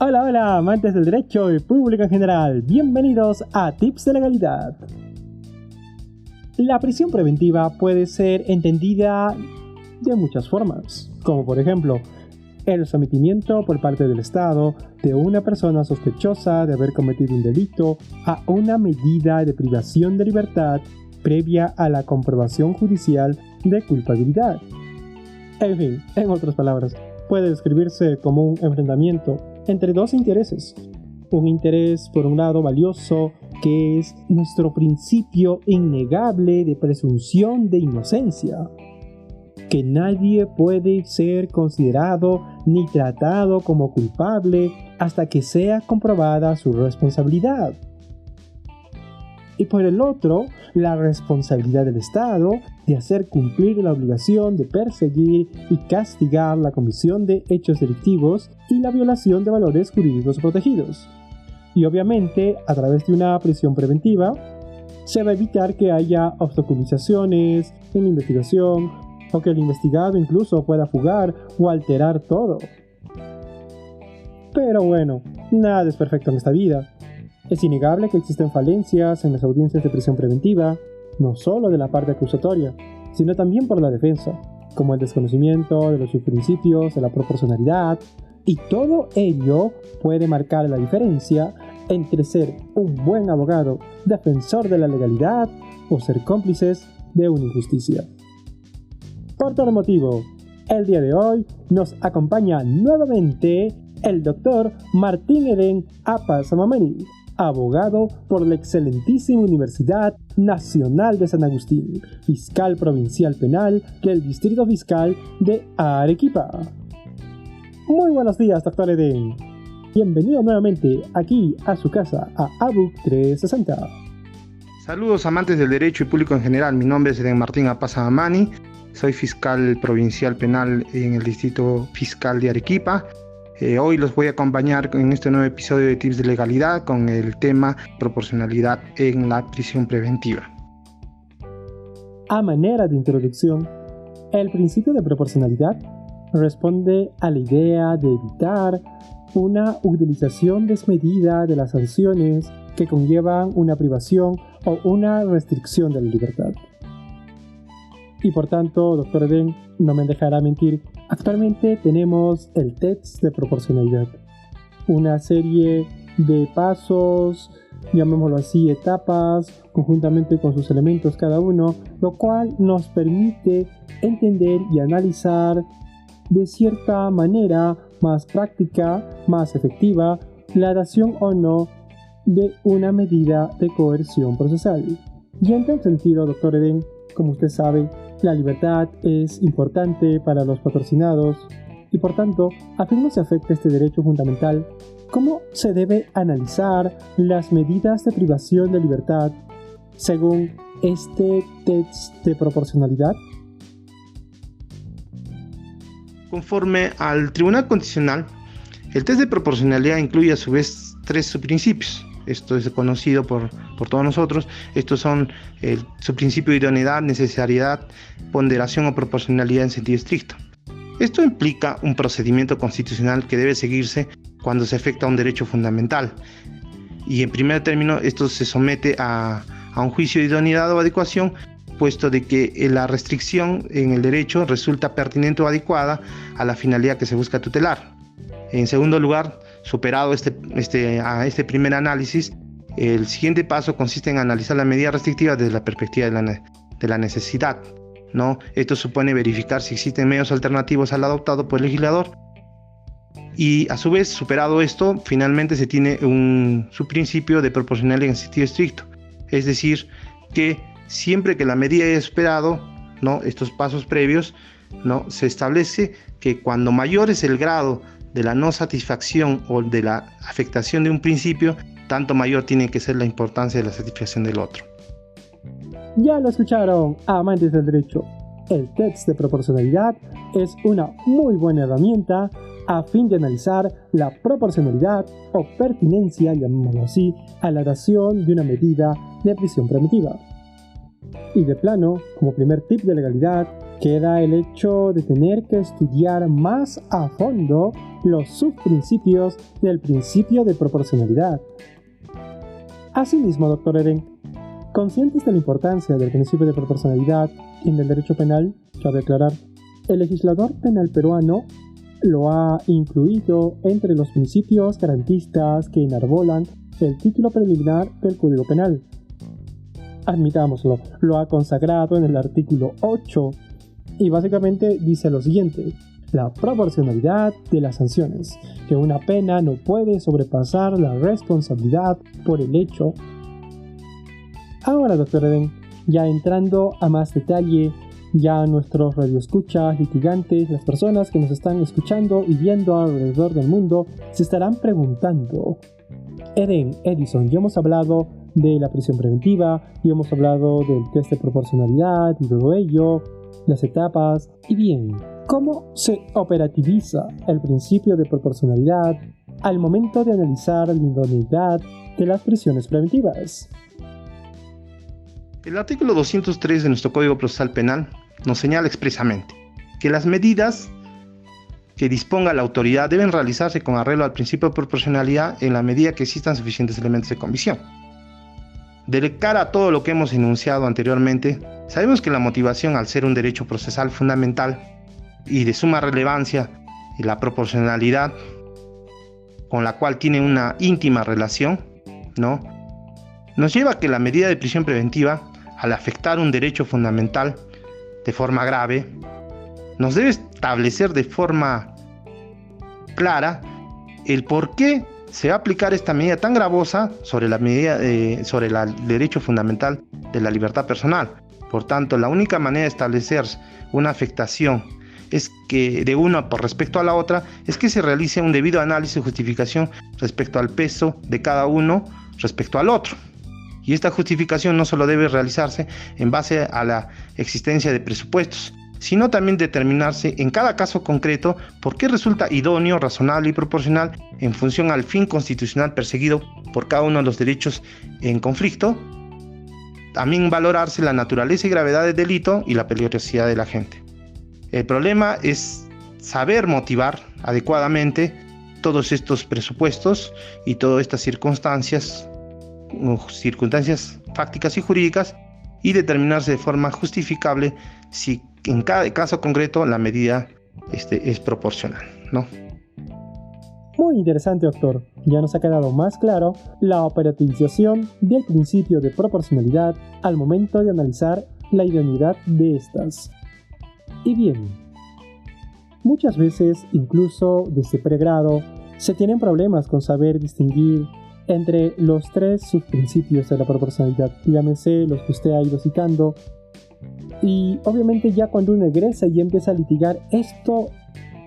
Hola, hola, amantes del derecho y público en general. Bienvenidos a Tips de Legalidad. La prisión preventiva puede ser entendida de muchas formas, como por ejemplo, el sometimiento por parte del Estado de una persona sospechosa de haber cometido un delito a una medida de privación de libertad previa a la comprobación judicial de culpabilidad. En fin, en otras palabras, puede describirse como un enfrentamiento entre dos intereses. Un interés, por un lado, valioso, que es nuestro principio innegable de presunción de inocencia, que nadie puede ser considerado ni tratado como culpable hasta que sea comprobada su responsabilidad. Y por el otro, la responsabilidad del Estado de hacer cumplir la obligación de perseguir y castigar la comisión de hechos delictivos y la violación de valores jurídicos protegidos. Y obviamente, a través de una prisión preventiva, se va a evitar que haya obstaculizaciones en la investigación o que el investigado incluso pueda fugar o alterar todo. Pero bueno, nada es perfecto en esta vida. Es innegable que existen falencias en las audiencias de prisión preventiva, no solo de la parte acusatoria, sino también por la defensa, como el desconocimiento de los subprincipios de la proporcionalidad, y todo ello puede marcar la diferencia entre ser un buen abogado defensor de la legalidad o ser cómplices de una injusticia. Por tal motivo, el día de hoy nos acompaña nuevamente el doctor Martín Eden Apa-Samamani, abogado por la excelentísima Universidad Nacional de San Agustín, fiscal provincial penal del Distrito Fiscal de Arequipa. Muy buenos días, doctor Eden. Bienvenido nuevamente aquí a su casa, a ABUC 360. Saludos amantes del derecho y público en general. Mi nombre es Eden Martín Apa-Samamani. Soy fiscal provincial penal en el Distrito Fiscal de Arequipa. Hoy los voy a acompañar en este nuevo episodio de Tips de Legalidad con el tema proporcionalidad en la prisión preventiva. A manera de introducción, el principio de proporcionalidad responde a la idea de evitar una utilización desmedida de las sanciones que conllevan una privación o una restricción de la libertad. Y por tanto, doctor Eden, no me dejará mentir, actualmente tenemos el test de proporcionalidad, una serie de pasos, llamémoslo así, etapas, conjuntamente con sus elementos cada uno, lo cual nos permite entender y analizar de cierta manera más práctica, más efectiva, la dación o no de una medida de coerción procesal. Y en tal sentido, doctor Eden, como usted sabe, la libertad es importante para los patrocinados y por tanto, a fin no se afecta este derecho fundamental, ¿cómo se debe analizar las medidas de privación de libertad según este test de proporcionalidad? Conforme al Tribunal Constitucional, el test de proporcionalidad incluye a su vez tres subprincipios. Esto es conocido por todos nosotros. Estos son su principio de idoneidad, necesariedad, ponderación o proporcionalidad en sentido estricto. Esto implica un procedimiento constitucional que debe seguirse cuando se afecta a un derecho fundamental. Y en primer término, esto se somete a un juicio de idoneidad o adecuación, puesto de que la restricción en el derecho resulta pertinente o adecuada a la finalidad que se busca tutelar. En segundo lugar, superado este primer análisis, el siguiente paso consiste en analizar la medida restrictiva desde la perspectiva de la necesidad, ¿no? Esto supone verificar si existen medios alternativos al adoptado por el legislador y a su vez, superado esto, finalmente se tiene su principio de proporcionalidad en sentido estricto, es decir, que siempre que la medida haya superado, ¿no?, estos pasos previos, ¿no?, se establece que cuando mayor es el grado de la no satisfacción o de la afectación de un principio, tanto mayor tiene que ser la importancia de la satisfacción del otro. Ya lo escucharon, amantes del derecho. El test de proporcionalidad es una muy buena herramienta a fin de analizar la proporcionalidad o pertinencia, llamémoslo así, a la dación de una medida de prisión preventiva. Y de plano, como primer tip de legalidad, queda el hecho de tener que estudiar más a fondo los subprincipios del principio de proporcionalidad. Asimismo, Dr. Eren, conscientes de la importancia del principio de proporcionalidad en el derecho penal, cabe aclarar, el legislador penal peruano lo ha incluido entre los principios garantistas que enarbolan el título preliminar del Código Penal. Admitámoslo, lo ha consagrado en el artículo 8 y básicamente dice lo siguiente: la proporcionalidad de las sanciones, que una pena no puede sobrepasar la responsabilidad por el hecho. Ahora, Dr. Eden, ya entrando a más detalle, ya nuestros radioescuchas, litigantes, las personas que nos están escuchando y viendo alrededor del mundo, se estarán preguntando: Eden, Edison, ya hemos hablado de la prisión preventiva, ya hemos hablado del test de proporcionalidad y todo ello, las etapas, y bien, ¿cómo se operativiza el principio de proporcionalidad al momento de analizar la idoneidad de las prisiones preventivas? El artículo 203 de nuestro Código Procesal Penal nos señala expresamente que las medidas que disponga la autoridad deben realizarse con arreglo al principio de proporcionalidad en la medida que existan suficientes elementos de convicción. De cara a todo lo que hemos enunciado anteriormente, sabemos que la motivación, al ser un derecho procesal fundamental y de suma relevancia, y la proporcionalidad, con la cual tiene una íntima relación, ¿no?, nos lleva a que la medida de prisión preventiva, al afectar un derecho fundamental de forma grave, nos debe establecer de forma clara el por qué se va a aplicar esta medida tan gravosa sobre la medida sobre el derecho fundamental de la libertad personal. Por tanto, la única manera de establecer una afectación es que de una por respecto a la otra es que se realice un debido análisis y justificación respecto al peso de cada uno respecto al otro. Y esta justificación no solo debe realizarse en base a la existencia de presupuestos, sino también determinarse en cada caso concreto por qué resulta idóneo, razonable y proporcional en función al fin constitucional perseguido por cada uno de los derechos en conflicto. También valorarse la naturaleza y gravedad del delito y la peligrosidad de la gente. El problema es saber motivar adecuadamente todos estos presupuestos y todas estas circunstancias fácticas y jurídicas, y determinarse de forma justificable si en cada caso concreto la medida es proporcional, ¿no? Muy interesante, doctor. Ya nos ha quedado más claro la operativización del principio de proporcionalidad al momento de analizar la idoneidad de estas. Y bien, muchas veces, incluso desde pregrado, se tienen problemas con saber distinguir entre los tres subprincipios de la proporcionalidad, llámese los que usted ha ido citando, y obviamente ya cuando uno egresa y empieza a litigar, esto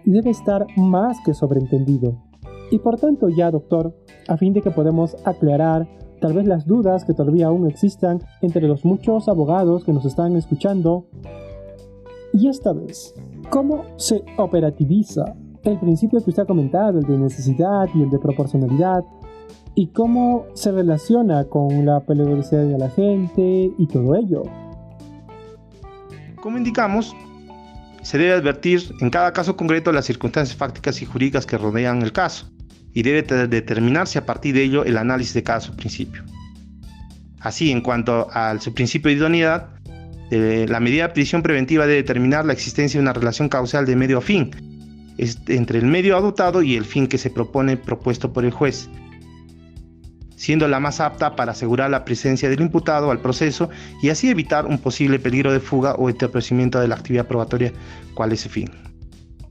debe estar más que sobreentendido. Y por tanto ya, doctor, a fin de que podamos aclarar tal vez las dudas que todavía aún existan entre los muchos abogados que nos están escuchando, y esta vez, ¿cómo se operativiza el principio que usted ha comentado, el de necesidad y el de proporcionalidad? ¿Y cómo se relaciona con la peligrosidad de la gente y todo ello? Como indicamos, se debe advertir en cada caso concreto las circunstancias fácticas y jurídicas que rodean el caso, y debe determinarse a partir de ello el análisis de cada subprincipio. Así, en cuanto al subprincipio de idoneidad, la medida de prisión preventiva debe determinar la existencia de una relación causal de medio a fin, entre el medio adoptado y el fin que se propone propuesto por el juez, siendo la más apta para asegurar la presencia del imputado al proceso y así evitar un posible peligro de fuga o entorpecimiento de la actividad probatoria, cual es su fin.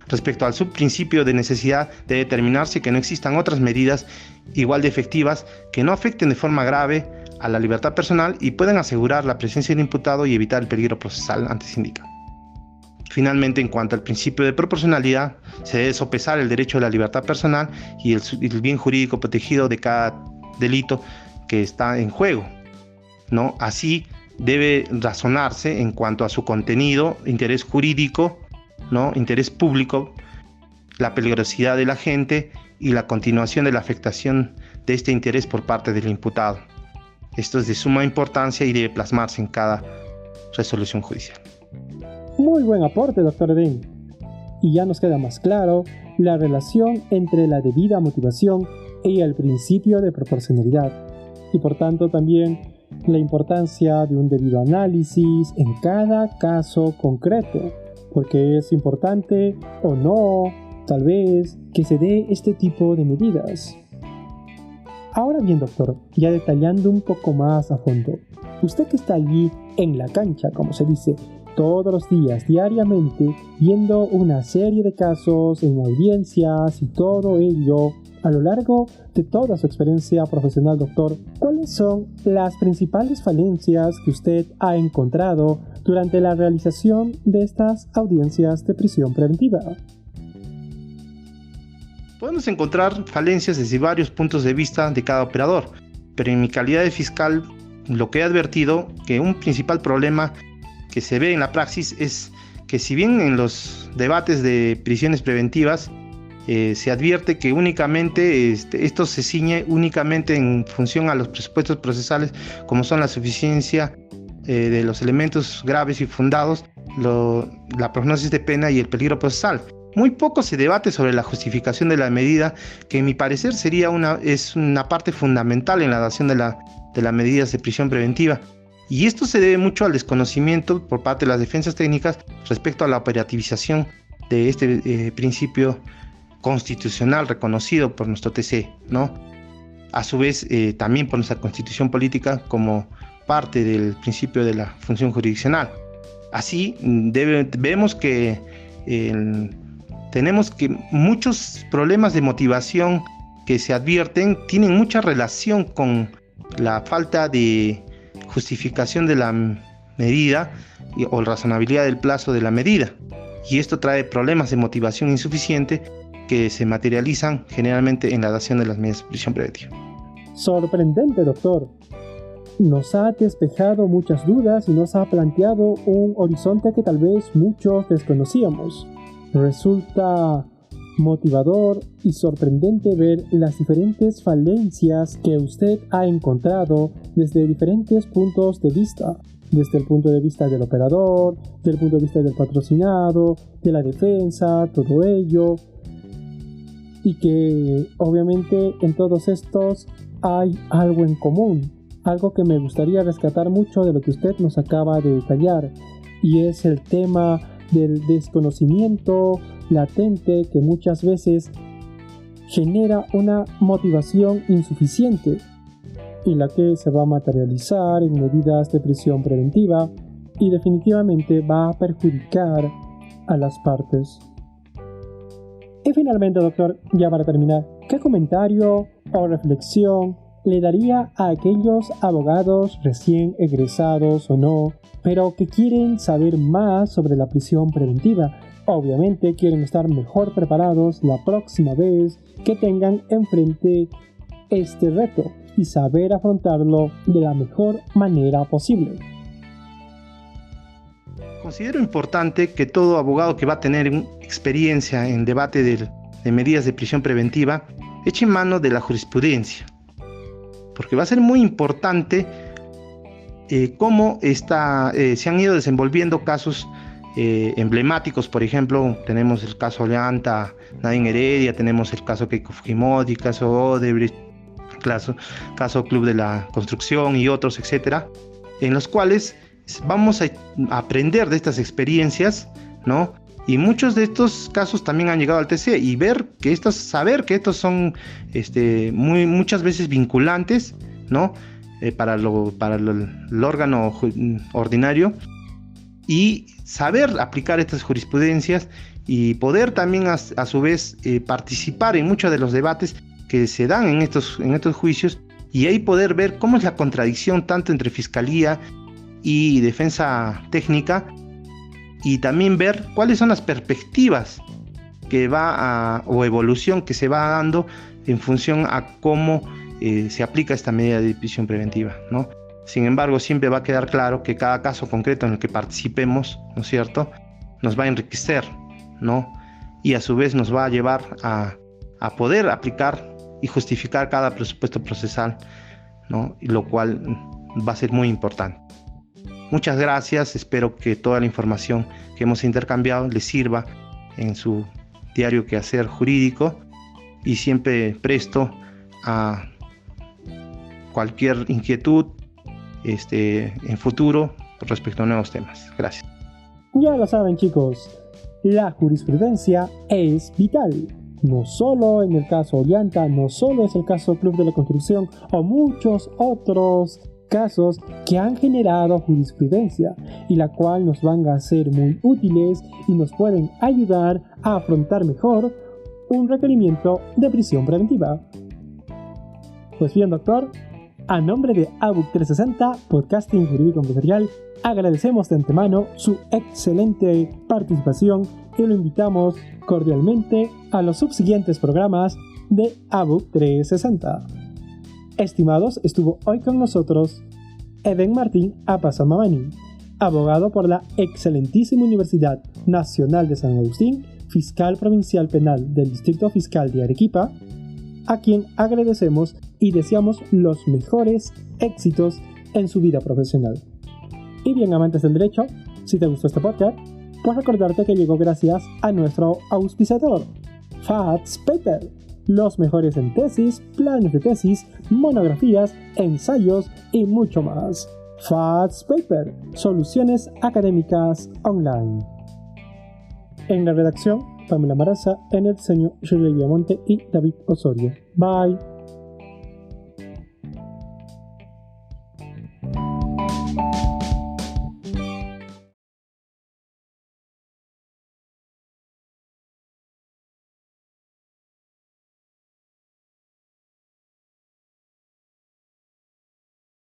Respecto al subprincipio de necesidad, debe determinarse que no existan otras medidas igual de efectivas que no afecten de forma grave a la libertad personal y puedan asegurar la presencia del imputado y evitar el peligro procesal antes indicado. Finalmente, en cuanto al principio de proporcionalidad, se debe sopesar el derecho a la libertad personal y el bien jurídico protegido de cada delito que está en juego, ¿no? Así debe razonarse en cuanto a su contenido, interés jurídico, ¿no?, interés público, la peligrosidad de la gente y la continuación de la afectación de este interés por parte del imputado. Esto es de suma importancia y debe plasmarse en cada resolución judicial. Muy buen aporte, doctor Eden. Y ya nos queda más claro la relación entre la debida motivación y el principio de proporcionalidad, y por tanto también la importancia de un debido análisis en cada caso concreto, porque es importante o no, tal vez, que se dé este tipo de medidas. Ahora bien, doctor, ya detallando un poco más a fondo, usted que está allí en la cancha, como se dice, todos los días, diariamente, viendo una serie de casos en audiencias y todo ello, a lo largo de toda su experiencia profesional, doctor, ¿cuáles son las principales falencias que usted ha encontrado durante la realización de estas audiencias de prisión preventiva? Podemos encontrar falencias desde varios puntos de vista de cada operador, pero en mi calidad de fiscal, lo que he advertido que un principal problema que se ve en la praxis es que si bien en los debates de prisiones preventivas se advierte que únicamente esto se ciñe únicamente en función a los presupuestos procesales, como son la suficiencia de los elementos graves y fundados, la prognosis de pena y el peligro procesal. Muy poco se debate sobre la justificación de la medida, que en mi parecer es una parte fundamental en la dación de las medidas de prisión preventiva. Y esto se debe mucho al desconocimiento por parte de las defensas técnicas respecto a la operativización de este principio constitucional reconocido por nuestro TC, ¿no? A su vez, también por nuestra constitución política como parte del principio de la función jurisdiccional. Así, vemos que tenemos que muchos problemas de motivación que se advierten tienen mucha relación con la falta de justificación de la medida o razonabilidad del plazo de la medida. Y esto trae problemas de motivación insuficiente que se materializan generalmente en la dación de las medidas de prisión preventiva. Sorprendente, doctor. Nos ha despejado muchas dudas y nos ha planteado un horizonte que tal vez muchos desconocíamos. Resulta motivador y sorprendente ver las diferentes falencias que usted ha encontrado desde diferentes puntos de vista, desde el punto de vista del operador, del punto de vista del patrocinado, de la defensa, todo ello, y que obviamente en todos estos hay algo en común, algo que me gustaría rescatar mucho de lo que usted nos acaba de detallar, y es el tema del desconocimiento latente que muchas veces genera una motivación insuficiente y la que se va a materializar en medidas de prisión preventiva y definitivamente va a perjudicar a las partes. Y finalmente, doctor, ya para terminar, ¿qué comentario o reflexión le daría a aquellos abogados recién egresados o no, pero que quieren saber más sobre la prisión preventiva? Obviamente quieren estar mejor preparados la próxima vez que tengan enfrente este reto y saber afrontarlo de la mejor manera posible. Considero importante que todo abogado que va a tener experiencia en debate de medidas de prisión preventiva eche mano de la jurisprudencia, porque va a ser muy importante cómo se han ido desenvolviendo casos emblemáticos. Por ejemplo, tenemos el caso Leanta, Nadine Heredia, tenemos el caso Keiko Fujimori, caso Odebrecht, caso Club de la Construcción y otros, etcétera, en los cuales vamos a aprender de estas experiencias, ¿no? Y muchos de estos casos también han llegado al TC y saber que estos son muchas veces vinculantes, ¿no? Para el órgano ordinario, y saber aplicar estas jurisprudencias y poder también a su vez participar en muchos de los debates que se dan en estos juicios, y ahí poder ver cómo es la contradicción tanto entre fiscalía y defensa técnica, y también ver cuáles son las perspectivas o evolución que se va dando en función a cómo se aplica esta medida de prisión preventiva, ¿no? Sin embargo, siempre va a quedar claro que cada caso concreto en el que participemos, ¿no es cierto?, nos va a enriquecer, ¿no? Y a su vez nos va a llevar a poder aplicar y justificar cada presupuesto procesal, ¿no? Y lo cual va a ser muy importante. Muchas gracias, espero que toda la información que hemos intercambiado les sirva en su diario quehacer jurídico y siempre presto a cualquier inquietud en futuro respecto a nuevos temas. Gracias. Ya lo saben, chicos, la jurisprudencia es vital. No solo en el caso Ollanta, no solo es el caso Club de la Construcción o muchos otros casos que han generado jurisprudencia y la cual nos van a ser muy útiles y nos pueden ayudar a afrontar mejor un requerimiento de prisión preventiva. Pues bien, doctor, a nombre de ABUC 360, Podcasting Jurídico Empresarial, agradecemos de antemano su excelente participación y lo invitamos cordialmente a los subsiguientes programas de ABUC 360. Estimados, estuvo hoy con nosotros Eden Martín Apasamamani, abogado por la excelentísima Universidad Nacional de San Agustín, fiscal provincial penal del Distrito Fiscal de Arequipa, a quien agradecemos y deseamos los mejores éxitos en su vida profesional. Y bien, amantes del derecho, si te gustó este podcast, pues recordarte que llegó gracias a nuestro auspiciador, FATS Paper, los mejores en tesis, planes de tesis, monografías, ensayos y mucho más. FATS Paper, soluciones académicas online. En la redacción, Pamela Maraza, en el diseño, Shirley Viamonte y David Osorio. Bye.